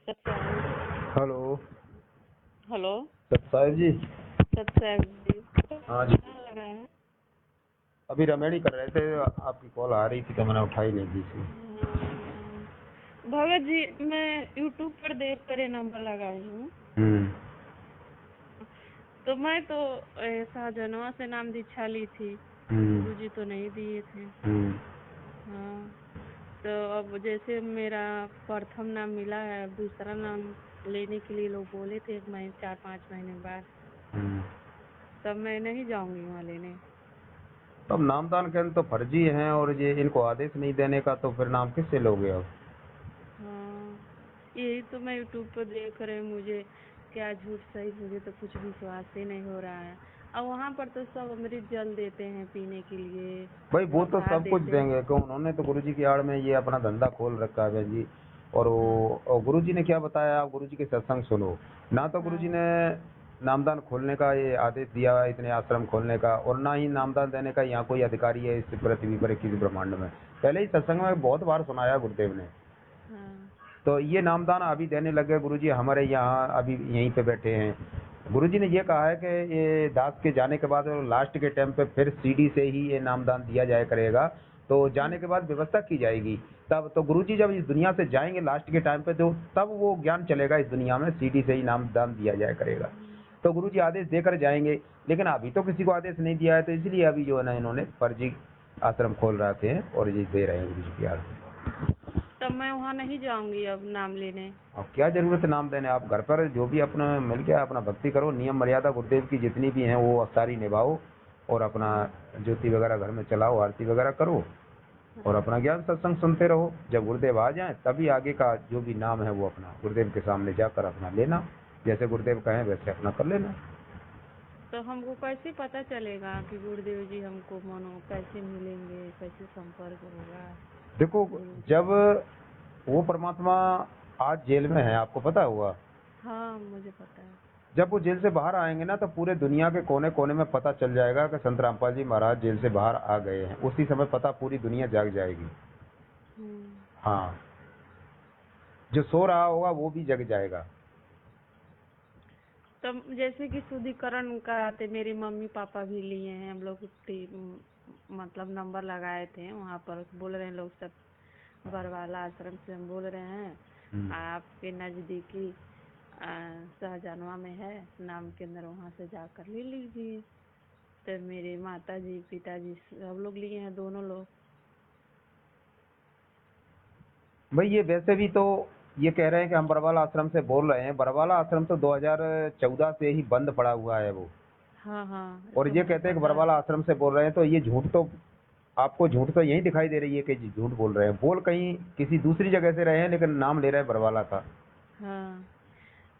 सत्साई। Hello. Hello. सत्साई जी। सत्साई जी। हाँ जी। कहाँ लगा है? अभी रेमेडी कर रहे थे, आपकी कॉल आ रही थी तो मैंने उठाई नहीं दी थी। भगत जी, मैं यूट्यूब पर देख कर ये नंबर लगाई हूँ। तो मैं तो शाहजहां से नाम दीक्षा ली थी, गुरुजी तो नहीं दिए थे। हाँ, तो अब जैसे मेरा प्रथम नाम मिला है, अब दूसरा नाम लेने के लिए लोग बोले थे 4-5 महीने बाद, तब मैं नहीं जाऊंगी वहाँ लेने। अब नामदान केंद्र तो फर्जी हैं और ये इनको आदेश नहीं देने का, तो फिर नाम किससे लोगे अब? हाँ, यही तो मैं यूट्यूब पर देख रही हूँ, मुझे क्या झूठ सही मुझे तो कुछ विश्वास ही नहीं हो रहा है। और वहाँ पर तो सब अमृत जल देते हैं पीने के लिए, भाई वो तो प्रसाद सब कुछ देते हैं। देंगे, क्यों? उन्होंने तो गुरुजी की आड़ में ये अपना धंधा खोल रखा है बहन जी। और हाँ वो गुरुजी ने क्या बताया, आप गुरुजी के सत्संग सुनो ना। तो गुरुजी हाँ ने नामदान खोलने का ये आदेश दिया, इतने आश्रम खोलने का, और ना ही नामदान देने का यहाँ कोई अधिकारी है इस पृथ्वी पर, किसी ब्रह्मांड में। पहले ही सत्संग में बहुत बार सुनाया गुरुदेव ने। हाँ तो ये नामदान अभी देने लगे गुरुजी, हमारे यहाँ अभी यहीं पे बैठे हैं। गुरुजी ने ये कहा है कि ये दास के जाने के बाद लास्ट के टाइम पे फिर सीडी से ही ये नामदान दिया जाया करेगा। तो जाने के बाद व्यवस्था की जाएगी। तब तो गुरुजी जब इस दुनिया से जाएंगे लास्ट के टाइम पे, तो तब वो ज्ञान चलेगा इस दुनिया में, सीडी से ही नामदान दिया जाया करेगा। तो गुरुजी आदेश देकर जाएंगे, लेकिन अभी तो किसी को आदेश नहीं दिया है, तो इसलिए अभी जो है ना इन्होंने फर्जी आश्रम खोल रहे थे और ये दे रहे हैं गुरुजी की आदेश। तब मैं वहाँ नहीं जाऊंगी अब नाम लेने। अब क्या जरूरत है नाम देने? आप घर पर जो भी अपना मिल गया अपना भक्ति करो, नियम मर्यादा गुरुदेव की जितनी भी हैं वो सारी निभाओ, और अपना ज्योति वगैरह घर में चलाओ, आरती वगैरह करो, और अपना ज्ञान सत्संग सुनते रहो। जब गुरुदेव आ जाएं तभी आगे का जो भी नाम है वो अपना गुरुदेव के सामने जाकर अपना लेना, जैसे गुरुदेव कहें वैसे अपना कर लेना। तो हमको कैसे पता चलेगा कि गुरुदेव जी हमको मनो कैसे मिलेंगे, कैसे संपर्क होगा? देखो, गुरु। जब वो परमात्मा आज जेल में है, आपको पता होगा। हाँ, मुझे पता है। जब वो जेल से बाहर आएंगे ना, तो पूरे दुनिया के कोने कोने में पता चल जाएगा कि संत रामपाल जी महाराज जेल से बाहर आ गए हैं। उसी समय पता पूरी दुनिया जाग जाएगी। हाँ, जो सो रहा होगा वो भी जग जाएगा। तब जैसे कि शुद्धिकरण कराते मेरे मम्मी पापा भी लिए हैं, हम लोग मतलब नंबर लगाए थे वहाँ पर, बोल रहे हैं लोग सब बरवाला आश्रम से हम बोल रहे हैं आपके नजदीकी शाहजहां में है नाम केंद्र, वहाँ से जाकर ले लीजिए। तो मेरे माता जी पिताजी सब लोग लिए हैं, दोनों लोग। भाई ये वैसे भी तो ये कह रहे हैं कि हम बरवाला आश्रम से बोल रहे हैं। बरवाला आश्रम तो 2014 से ही बंद पड़ा हुआ है वो। हाँ हाँ, और तो ये मुझे कहते हैं कि पता है। बरवाला आश्रम से बोल रहे हैं, तो ये झूठ तो आपको झूठ तो यही दिखाई दे रही है कि जी झूठ बोल रहे हैं। बोल कहीं किसी दूसरी जगह से रहे हैं, लेकिन नाम ले रहे हैं बरवाला का। हाँ,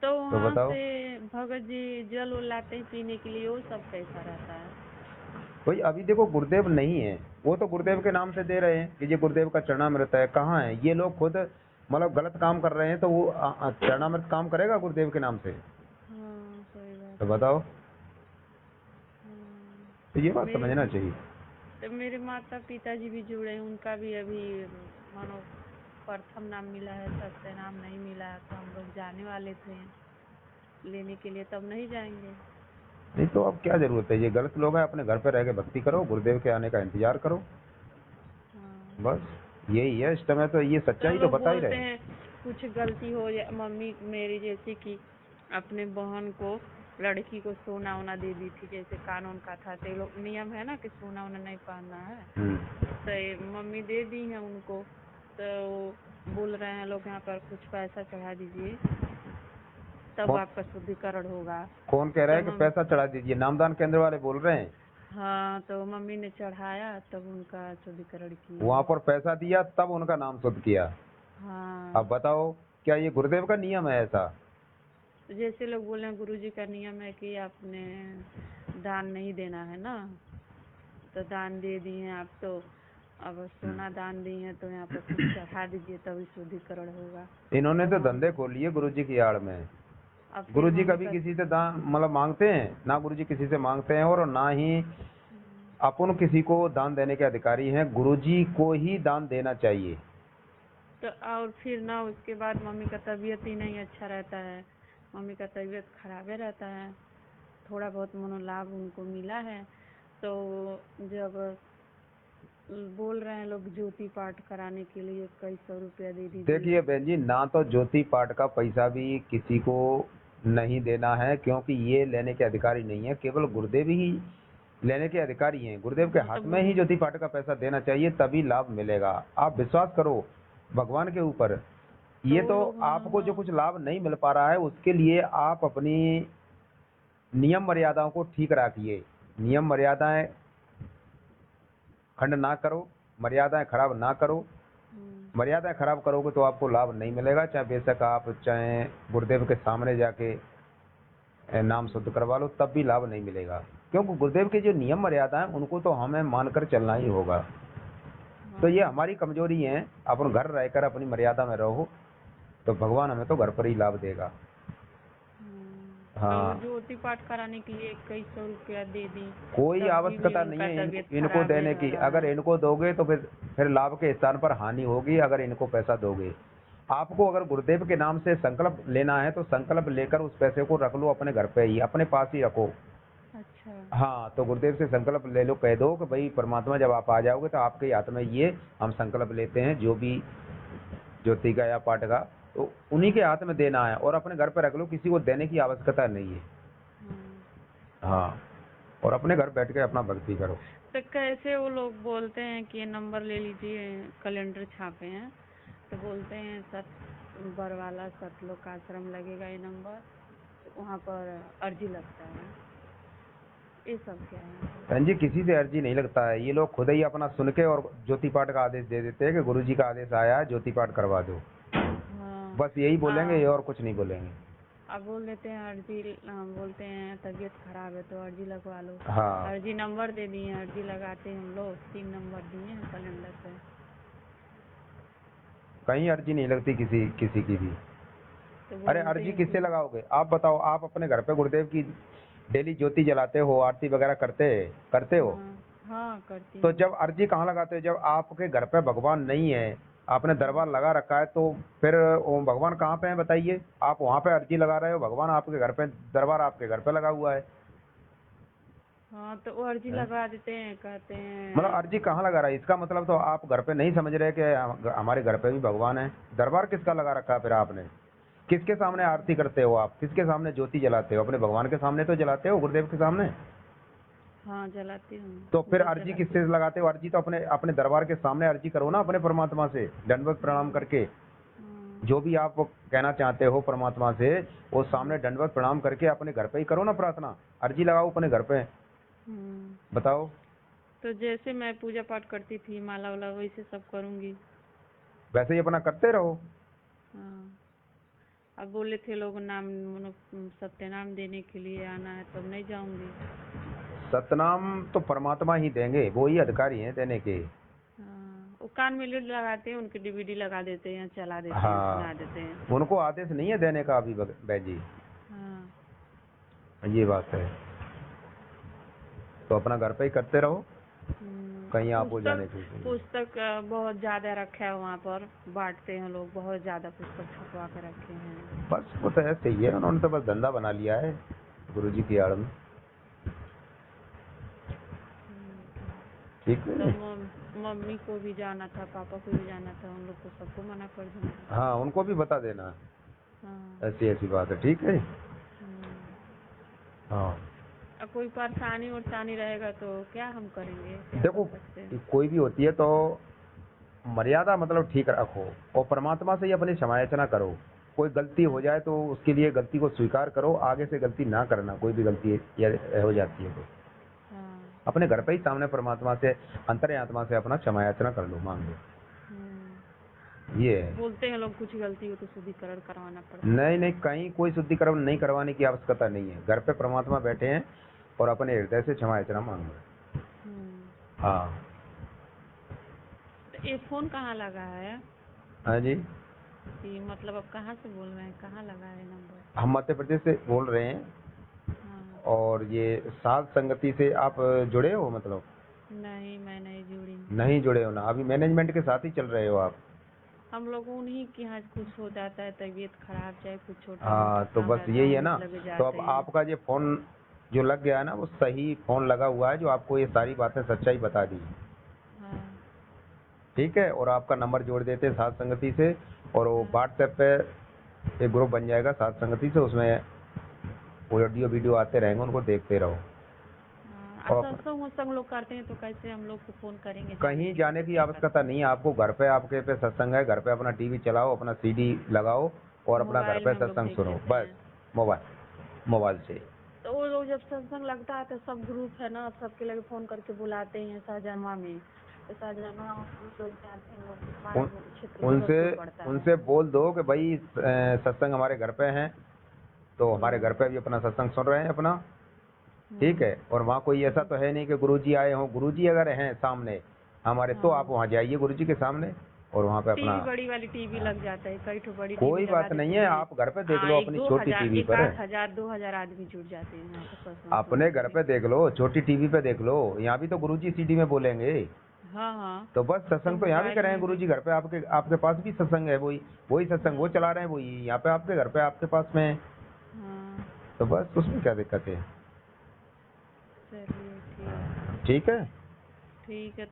तो तो वहाँ बताओ से भगत जी जल उल लाते हैं पीने के लिए, वो सब कैसा रहता है? भाई, अभी देखो गुरुदेव नहीं है, वो तो गुरुदेव के नाम से दे रहे हैं कि ये गुरुदेव का चरणामृत है। कहाँ है ये लोग खुद मतलब गलत काम कर रहे हैं, तो वो चरणामृत काम करेगा गुरुदेव के नाम से? हाँ, सही तो बात है। बताओ, हाँ, तो ये बात मेरे समझना चाहिए। तो मेरे माता पिताजी भी जुड़े हैं, उनका भी अभी मानो प्रथम नाम मिला है, सत्य नाम नहीं मिला है, तो हम लोग जाने वाले थे लेने के लिए, तब नहीं जाएंगे। नहीं तो अब क्या जरूरत है? ये गलत लोग हैं, अपने घर पे रह के भक्ति करो, गुरुदेव के आने का इंतजार करो, हाँ, बस यही है। इस समय तो ये तो सच्चाई तो लोग बता ही बोलते रहे। हैं कुछ गलती हो जाए, मम्मी मेरी जैसे कि अपने बहन को लड़की को सोना वोना दे दी थी, जैसे कानून का था, तो ये लोग नियम है ना कि सोना वोना नहीं पहनना है, तो ये मम्मी दे दी है उनको। तो बोल रहे हैं लोग यहाँ पर कुछ पैसा चढ़ा दीजिए तब कौन आपका शुद्धिकरण होगा। कौन कह रहा तो है कि पैसा चढ़ा दीजिए? नामदान केंद्र वाले बोल रहे हैं। हाँ, तो मम्मी ने चढ़ाया तब उनका शुद्धिकरण वहां किए। पर पैसा दिया तब उनका नाम शुद्ध किया। अब हाँ, बताओ, क्या ये गुरुदेव का नियम है ऐसा? तो जैसे लोग बोले हैं गुरुजी का नियम है कि आपने दान नहीं देना है ना, तो दान दे दिए हैं आप, तो अब सोना दान दिए हैं तो यहाँ पर कुछ चढ़ा दीजिए तभी शुद्धिकरण होगा। इन्होंने तब तो हम धंधे खोल लिए गुरुजी की आड़ में। अब फिर गुरुजी मम्मी कभी का किसी से दान मतलब मांगते हैं ना? गुरुजी किसी से मांगते हैं, और ना ही अपन किसी को दान देने के अधिकारी हैं। गुरुजी को ही दान देना चाहिए। तो और फिर ना उसके बाद मम्मी का तबीयत ही नहीं अच्छा रहता है, मम्मी का तबीयत खराबे रहता है। थोड़ा बहुत मनोलाभ उनको मिला है, तो जब बोल रहे हैं लोग ज्योति पाठ कराने के लिए कई 100 रुपया दे दीजिए। देखिए बहन जी, ना तो ज्योति पाठ का पैसा भी किसी को नहीं देना है, क्योंकि ये लेने के अधिकारी नहीं है, केवल गुरुदेव ही लेने के अधिकारी हैं। गुरुदेव के हाथ में ही ज्योति पाठ का पैसा देना चाहिए, तभी लाभ मिलेगा। आप विश्वास करो भगवान के ऊपर। ये तो आपको जो कुछ लाभ नहीं मिल पा रहा है, उसके लिए आप अपनी नियम मर्यादाओं को ठीक रखिए। नियम मर्यादाएं खंड ना करो, मर्यादाएं खराब ना करो। मर्यादाएं खराब करोगे तो आपको लाभ नहीं मिलेगा, चाहे बेशक आप चाहे गुरुदेव के सामने जाके नाम शुद्ध करवा लो, तब भी लाभ नहीं मिलेगा। क्योंकि गुरुदेव के जो नियम मर्यादा है उनको तो हमें मानकर चलना ही होगा। तो ये हमारी कमजोरी है, अपन घर रहकर अपनी मर्यादा में रहो तो भगवान हमें तो घर पर ही लाभ देगा। हाँ, तो ज्योति पाठ कराने के लिए कई 100 रुपया दे दी, कोई आवश्यकता नहीं है इनको देने की। अगर इनको दोगे तो फिर लाभ के स्थान पर हानि होगी। अगर इनको पैसा दोगे, आपको अगर गुरुदेव के नाम से संकल्प लेना है तो संकल्प लेकर उस पैसे को रख लो अपने घर पे ही, अपने पास ही रखो। अच्छा। हाँ, तो गुरुदेव से संकल्प ले लो, कह दो कि भाई परमात्मा जब आप आ जाओगे तो आपके हाथ में ये हम संकल्प लेते हैं, जो भी ज्योति का या पाठ का, तो उन्हीं के हाथ में देना है और अपने घर पे रख लो, किसी को देने की आवश्यकता नहीं है। हाँ, और अपने घर बैठ के अपना भक्ति करो। तो कैसे वो लोग बोलते हैं कि ये नंबर ले लीजिए, कैलेंडर छापे हैं, तो बोलते हैं बरवाला सतलोक आश्रम लगेगा ये नंबर, वहाँ पर अर्जी लगता है, ये सब क्या है? बहन जी, किसी से अर्जी नहीं लगता है। ये लोग खुद ही अपना सुन के और ज्योति पाठ का आदेश दे देते हैं कि गुरुजी का आदेश आया है, ज्योति पाठ करवा दो। बस यही बोलेंगे और कुछ नहीं बोलेंगे। अब बोल देते हैं अर्जी, बोलते हैं तबीयत खराब है तो अर्जी लगवा लो। हाँ, अर्जी नंबर दे दिए, अर्जी लगाते हैं हम लोग, 3 नंबर दिए हैं कैलेंडर पे। कहीं अर्जी नहीं लगती किसी की भी। तो अरे अर्जी किससे लगाओगे? आप बताओ, आप अपने घर पे गुरुदेव की डेली ज्योति जलाते हो, आरती वगैरह करते हो? हाँ करती। तो जब अर्जी कहाँ लगाते हो? जब आपके घर पे भगवान नहीं है, आपने दरबार लगा रखा है, तो फिर वो भगवान कहाँ पे है बताइए? आप वहाँ पे अर्जी लगा रहे हो, भगवान आपके घर पे, दरबार आपके घर पे लगा हुआ है। हाँ, तो वो अर्जी लगा देते हैं, कहते हैं। मतलब अर्जी कहाँ लगा रहा है? इसका मतलब तो आप घर पे नहीं समझ रहे कि हमारे घर पे भी भगवान है। दरबार किसका लगा रखा है फिर आपने? किसके सामने आरती करते हो आप? किसके सामने ज्योति जलाते हो? अपने भगवान के सामने तो जलाते हो, गुरुदेव के सामने। हाँ जलाती हूँ। तो फिर अर्जी किससे लगाते हो? अर्जी तो अपने अपने दरबार के सामने अर्जी करो ना, अपने परमात्मा से दंडवत प्रणाम करके। जो भी आप कहना चाहते हो परमात्मा से, वो सामने दंडवत प्रणाम करके अपने घर पे ही करो ना प्रार्थना। अर्जी लगाओ अपने घर पे। बताओ। तो जैसे मैं पूजा पाठ करती थी, माला वाला, वैसे सब करूँगी। वैसे ही अपना करते रहो। हाँ, अब बोले थे लोग नाम सत्यनाम देने के लिए आना है, तब नहीं जाऊंगी। सतनाम तो परमात्मा ही देंगे, वो ही अधिकारी हैं देने के। हाँ, वो कान में लीड लगाते हैं, उनकी डीवीडी लगा देते हैं, चला देते हैं, सुना देते हैं। उनको आदेश नहीं है देने का अभी बहन जी। हाँ, ये बात है। तो अपना घर पे ही करते रहो, कहीं आप हो जाने की। पुस्तक बहुत ज्यादा रखा है वहाँ पर, बांटते हैं लोग, बहुत ज्यादा पुस्तक छपवा के रखे हैं। बस वो तो ऐसे ही है, उन्होंने तो बस धंधा बना लिया है गुरुजी की आड़ में। ठीक है। तो मम्मी को भी जाना था, पापा को भी जाना था, उन लोग को सबको मना कर देना। हाँ, उनको भी बता देना। हाँ, ऐसी बात है, ठीक है। हाँ, कोई परेशानी उरेशानी रहेगा तो क्या हम करेंगे? देखो, कोई भी होती है तो मर्यादा मतलब ठीक रखो और परमात्मा से ही अपनी क्षमायाचना करो। कोई गलती हो जाए तो उसके लिए गलती को स्वीकार करो, आगे से गलती ना करना। कोई भी गलती हो जाती है तो अपने घर पे ही सामने परमात्मा से, अंतर्यात्मा से अपना क्षमायाचना कर लो, मांग लो। ये बोलते हैं लोग कुछ गलती हो तो शुद्धिकरण करवाना पड़ता है। नहीं, कहीं कोई शुद्धिकरण नहीं करवाने की आवश्यकता नहीं है। घर पे परमात्मा बैठे हैं और अपने हृदय से क्षमायाचना मांग लो। हाँ। तो ये फोन कहाँ लगा है? हाँ जी, मतलब अब कहाँ से बोल रहे हैं, कहाँ लगा है नंबर? हम मध्य प्रदेश से बोल रहे हैं। और ये साध संगति से आप जुड़े हो? मतलब नहीं, मैं नहीं जुड़ी। नहीं जुड़े हो ना, अभी मैनेजमेंट के साथ ही चल रहे हो आप? हम लोग उन्हीं के यहाँ कुछ हो जाता है, तबीयत खराब चाहे कुछ छोटा हाँ मोटा तो काम बस रहता यही है, है ना। लग तो जाते अब हैं। आपका ये फोन जो लग गया है ना, वो सही फोन लगा हुआ है जो आपको ये सारी बातें सच्चाई बता दी। हाँ ठीक है, और आपका नंबर जोड़ देते हैं सात संगति से, और वो हाँ व्हाट्सएप पे एक ग्रुप बन जाएगा सात संगति से, उसमें वो ऑडियो वीडियो आते रहेंगे, उनको देखते रहो। हाँ। और सत्संग वत्संग लोग करते हैं तो कैसे हम लोग को फोन करेंगे जाने कहीं के लिए, जाने तो की क्या आवश्यकता नहीं है आपको, घर पे आपके पे सत्संग है, घर पे अपना टीवी चलाओ, अपना सीडी लगाओ और अपना घर मोबाइल पे में हम लोग सत्संग देख सुनो, लेते बस हैं। मोबाइल से। तो वो लोग जब सत्संग लगता है तो सब ग्रुप है ना, सबके लगे फोन करके बुलाते हैं शाहजहां में, तो शाहजहां लोग जाते हैं, लोग हमारे उन, क्षेत्र उनसे गोरखपुर पड़ता है। उनसे बोल दो कि भाई सत्संग हमारे घर पे हैं, तो हमारे घर हम्म पे भी अपना सत्संग सुन रहे हैं अपना। ठीक हम्म है, और वहाँ कोई ऐसा तो है नहीं कि गुरुजी आए हों, गुरुजी अगर हैं सामने हमारे तो आप हाँ। वहाँ जाइए गुरुजी के सामने, और वहाँ पे अपना। टीवी बड़ी वाली टीवी लग जाता है, कई ठो बड़ी टीवी कोई लगा बात नहीं देते है, हैं। आप घर पे देख हाँ, लो एक अपनी दो छोटी हजार टीवी एक पर। आध हजार 2000 आदमी जुट जाते हैं यहाँ पर सत्संग सुनने अपने के घर पे लिए। देख लो, छोटी टीवी पे देख लो, यहाँ भी तो गुरुजी सीडी में बोलेंगे। हाँ हाँ। तो बस तो सत्संग तो यहाँ भी मोबाइल कर रहे हैं में भी। गुरुजी, घर पे आपके आपके पास भी सत्संग है, वही वही सत्संग वो हाँ चला रहे हैं, वही यहाँ पे आपके घर पे आपके पास में है। हाँ। तो बस उसमें क्या दिक्कत है। चलिए ठीक है। ठीक है। ठीक है।